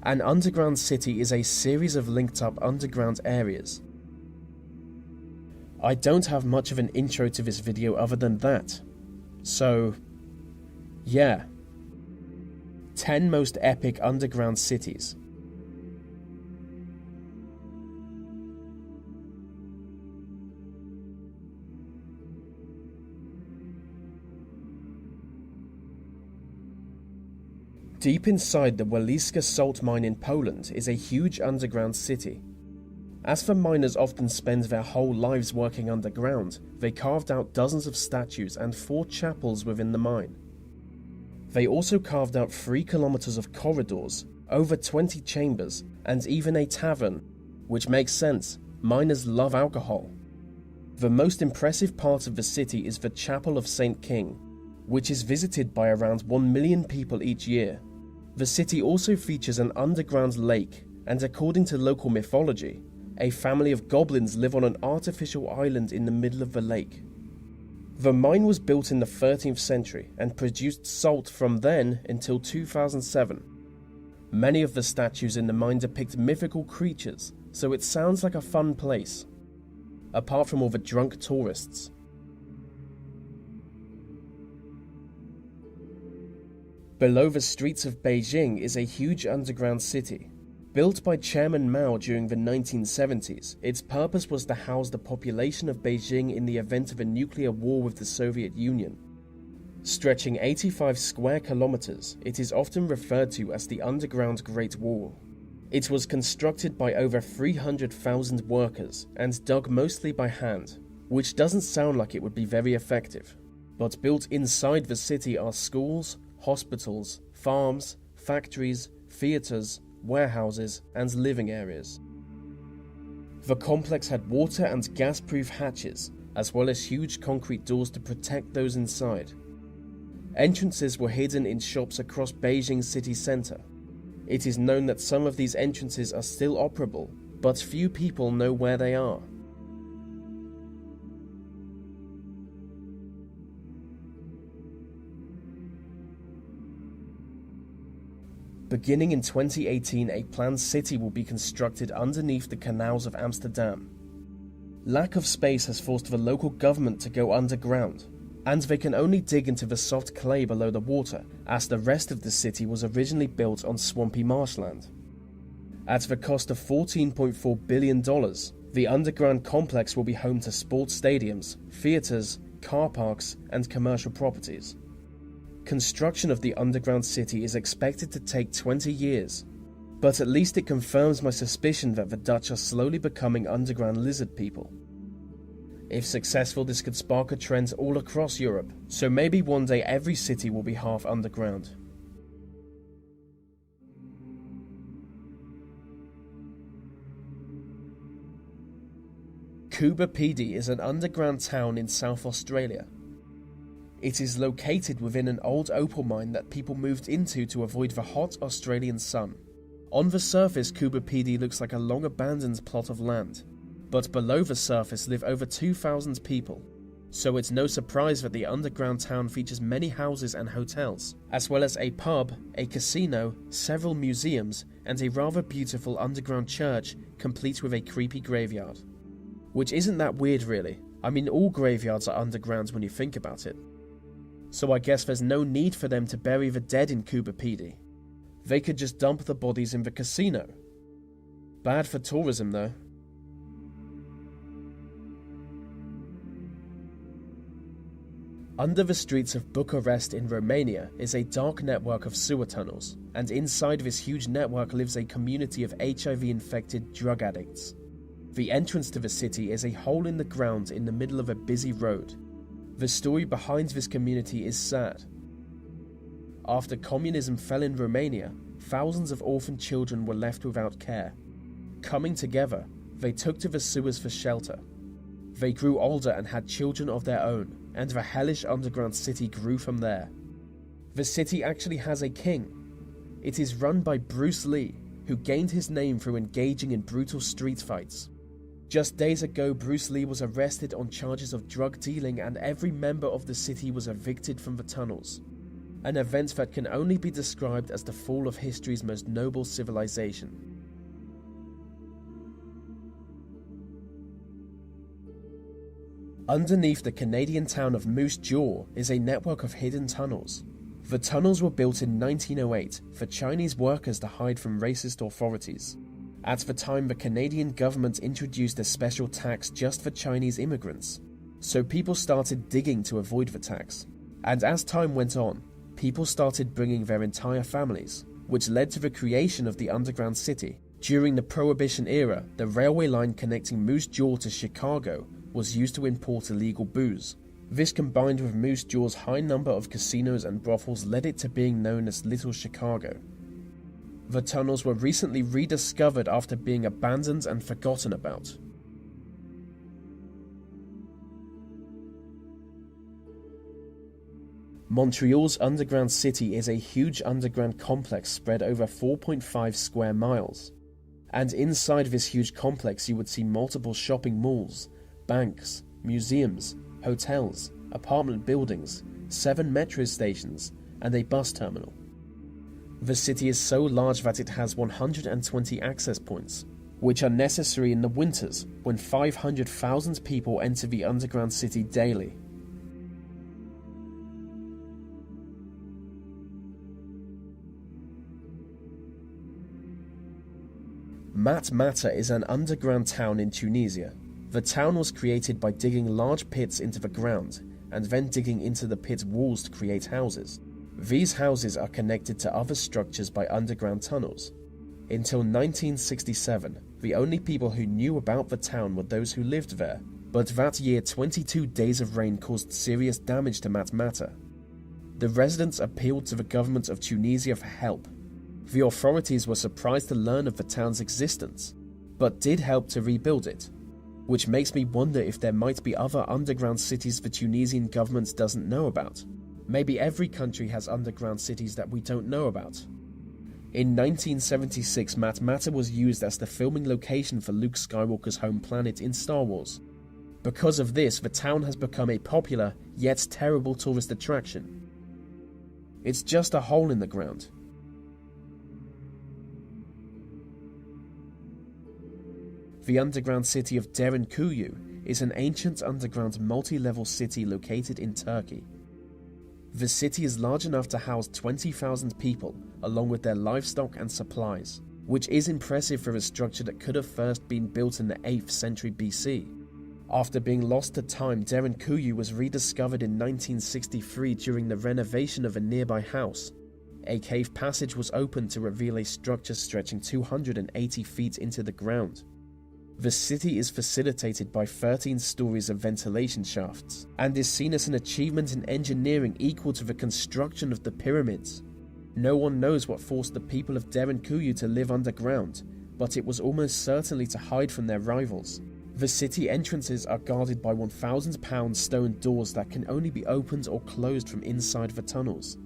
An underground city is a series of linked up underground areas. I don't have much of an intro to this video other than that. So, yeah. 10 most epic underground cities. Deep inside the Waliska salt mine in Poland is a huge underground city. As the miners often spend their whole lives working underground, they carved out dozens of statues and 4 chapels within the mine. They also carved out 3 kilometers of corridors, over 20 chambers, and even a tavern, which makes sense, miners love alcohol. The most impressive part of the city is the Chapel of St. King, which is visited by around 1 million people each year. The city also features an underground lake, and according to local mythology, a family of goblins live on an artificial island in the middle of the lake. The mine was built in the 13th century and produced salt from then until 2007. Many of the statues in the mine depict mythical creatures, so it sounds like a fun place. Apart from all the drunk tourists. Below the streets of Beijing is a huge underground city. Built by Chairman Mao during the 1970s, its purpose was to house the population of Beijing in the event of a nuclear war with the Soviet Union. Stretching 85 square kilometers, it is often referred to as the Underground Great Wall. It was constructed by over 300,000 workers and dug mostly by hand, which doesn't sound like it would be very effective. But built inside the city are schools, hospitals, farms, factories, theatres, warehouses, and living areas. The complex had water and gas-proof hatches, as well as huge concrete doors to protect those inside. Entrances were hidden in shops across Beijing city centre. It is known that some of these entrances are still operable, but few people know where they are. Beginning in 2018, a planned city will be constructed underneath the canals of Amsterdam. Lack of space has forced the local government to go underground, and they can only dig into the soft clay below the water, as the rest of the city was originally built on swampy marshland. At the cost of $14.4 billion, the underground complex will be home to sports stadiums, theatres, car parks, and commercial properties. Construction of the underground city is expected to take 20 years, but at least it confirms my suspicion that the Dutch are slowly becoming underground lizard people. If successful, this could spark a trend all across Europe, so maybe one day every city will be half underground. Coober Pedy is an underground town in South Australia. It is located within an old opal mine that people moved into to avoid the hot Australian sun. On the surface, Coober Pedy looks like a long abandoned plot of land, but below the surface live over 2,000 people, so it's no surprise that the underground town features many houses and hotels, as well as a pub, a casino, several museums, and a rather beautiful underground church complete with a creepy graveyard. Which isn't that weird really. I mean, all graveyards are underground when you think about it. So I guess there's no need for them to bury the dead in Coober Pedy. They could just dump the bodies in the casino. Bad for tourism though. Under the streets of Bucharest in Romania is a dark network of sewer tunnels, and inside this huge network lives a community of HIV-infected drug addicts. The entrance to the city is a hole in the ground in the middle of a busy road. The story behind this community is sad. After communism fell in Romania, thousands of orphan children were left without care. Coming together, they took to the sewers for shelter. They grew older and had children of their own, and the hellish underground city grew from there. The city actually has a king. It is run by Bruce Lee, who gained his name through engaging in brutal street fights. Just days ago, Bruce Lee was arrested on charges of drug dealing, and every member of the city was evicted from the tunnels. an event that can only be described as the fall of history's most noble civilization. Underneath the Canadian town of Moose Jaw is a network of hidden tunnels. The tunnels were built in 1908 for Chinese workers to hide from racist authorities. At the time, the Canadian government introduced a special tax just for Chinese immigrants, so people started digging to avoid the tax. And as time went on, people started bringing their entire families, which led to the creation of the underground city. During the Prohibition era, the railway line connecting Moose Jaw to Chicago was used to import illegal booze. This, combined with Moose Jaw's high number of casinos and brothels, led it to being known as Little Chicago. The tunnels were recently rediscovered after being abandoned and forgotten about. Montreal's underground city is a huge underground complex spread over 4.5 square miles. And inside this huge complex you would see multiple shopping malls, banks, museums, hotels, apartment buildings, 7 metro stations, and a bus terminal. The city is so large that it has 120 access points, which are necessary in the winters when 500,000 people enter the underground city daily. Matmata is an underground town in Tunisia. The town was created by digging large pits into the ground and then digging into the pit walls to create houses. These houses are connected to other structures by underground tunnels. Until 1967, the only people who knew about the town were those who lived there, but that year 22 days of rain caused serious damage to Matmata. The residents appealed to the government of Tunisia for help. The authorities were surprised to learn of the town's existence, but did help to rebuild it, which makes me wonder if there might be other underground cities the Tunisian government doesn't know about. Maybe every country has underground cities that we don't know about. In 1976, Matmata was used as the filming location for Luke Skywalker's home planet in Star Wars. Because of this, the town has become a popular, yet terrible tourist attraction. It's just a hole in the ground. The underground city of Derinkuyu is an ancient underground multi-level city located in Turkey. The city is large enough to house 20,000 people, along with their livestock and supplies, which is impressive for a structure that could have first been built in the 8th century BC. After being lost to time, Derinkuyu was rediscovered in 1963 during the renovation of a nearby house. A cave passage was opened to reveal a structure stretching 280 feet into the ground. The city is facilitated by 13 stories of ventilation shafts, and is seen as an achievement in engineering equal to the construction of the pyramids. No one knows what forced the people of Derinkuyu to live underground, but it was almost certainly to hide from their rivals. The city entrances are guarded by 1,000-pound stone doors that can only be opened or closed from inside the tunnels.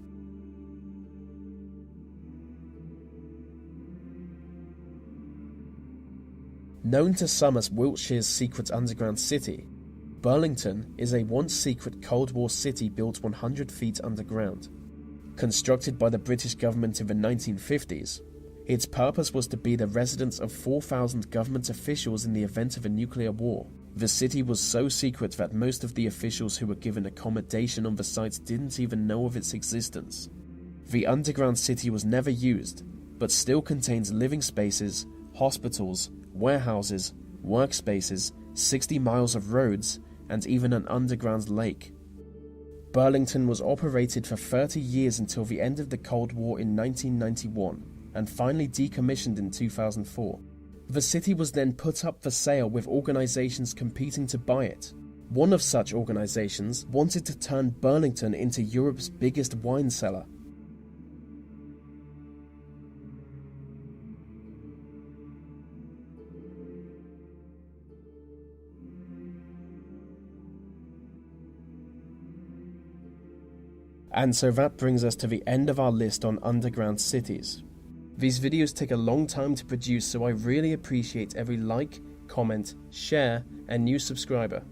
Known to some as Wiltshire's secret underground city, Burlington is a once-secret Cold War city built 100 feet underground. Constructed by the British government in the 1950s, its purpose was to be the residence of 4,000 government officials in the event of a nuclear war. The city was so secret that most of the officials who were given accommodation on the site didn't even know of its existence. The underground city was never used, but still contains living spaces, hospitals, warehouses, workspaces, 60 miles of roads, and even an underground lake. Burlington was operated for 30 years until the end of the Cold War in 1991, and finally decommissioned in 2004. The city was then put up for sale with organizations competing to buy it. One of such organizations wanted to turn Burlington into Europe's biggest wine cellar. And so that brings us to the end of our list on underground cities. These videos take a long time to produce, so I really appreciate every like, comment, share, and new subscriber.